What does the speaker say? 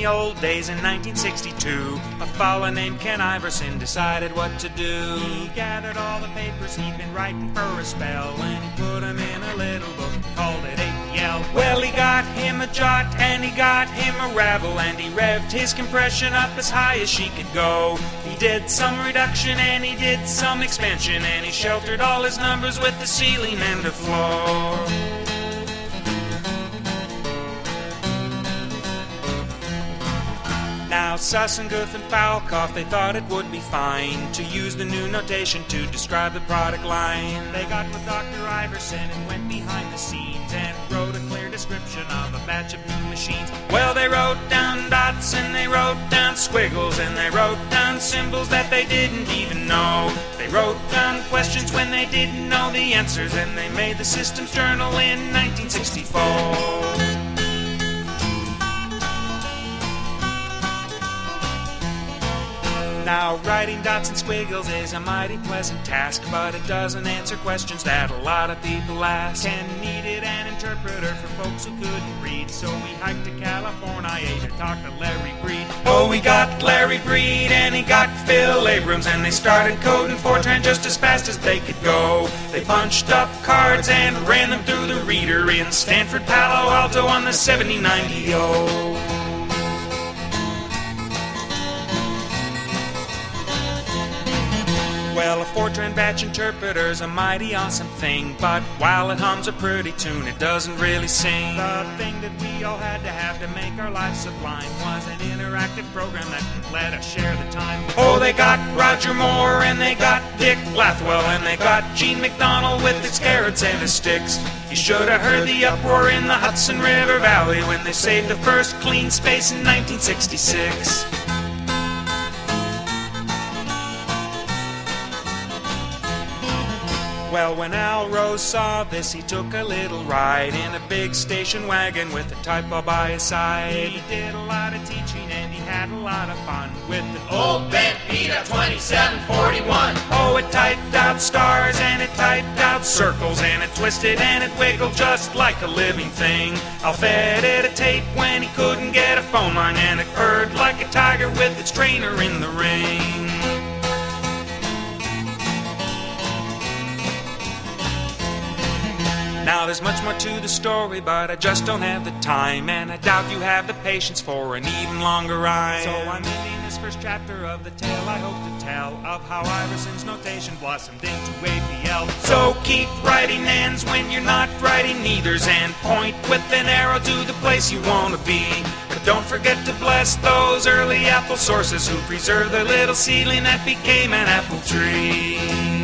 the old days in 1962, a fellow named Ken Iverson decided what to do. He gathered all the papers he'd been writing for a spell, and he put them in a little book, called it APL. Well, he got him a jot and he got him a ravel, and he revved his compression up as high as she could go. He did some reduction and he did some expansion, and he sheltered all his numbers with the ceiling and the floor. Now Sussenguth and Falcoff, they thought it would be fine to use the new notation to describe the product line. They got with Dr. Iverson and went behind the scenes and wrote a clear description of a batch of new machines. Well, they wrote down dots and they wrote down squiggles and they wrote down symbols that they didn't even know. They wrote down questions when they didn't know the answers, and they made the systems journal in 1964. Now, writing dots and squiggles is a mighty pleasant task, but it doesn't answer questions that a lot of people ask. Ken needed an interpreter for folks who couldn't read, so we hiked to California to talk to Larry Breed. Oh, we got Larry Breed and he got Phil Abrams, and they started coding Fortran just as fast as they could go. They punched up cards and ran them through the reader in Stanford Palo Alto on the 7090. Well, a Fortran batch interpreter's a mighty awesome thing, but while it hums a pretty tune, it doesn't really sing. The thing that we all had to make our lives sublime was an interactive program that could let us share the time. Oh, they got Roger Moore and they got Dick Lathwell and they got Gene McDonald with his carrots and his sticks. You should have heard the uproar in the Hudson River Valley when they saved the first CLEANSPACE in 1966. Well, when Al Rose saw this, he took a little ride in a big station wagon with a typo by his side. He did a lot of teaching and he had a lot of fun with an old bent Vita 2741. Oh, it typed out stars and it typed out circles, and it twisted and it wiggled just like a living thing. Al fed it a tape when he couldn't get a phone line, and it purred like a tiger with its trainer in the ring. Now there's much more to the story, but I just don't have the time, and I doubt you have the patience for an even longer rhyme. So I'm ending this first chapter of the tale I hope to tell of how Iverson's notation blossomed into APL. So keep writing ands when you're not writing neithers, and point with an arrow to the place you want to be. But don't forget to bless those early apple sources who preserved their little seedling that became an apple tree.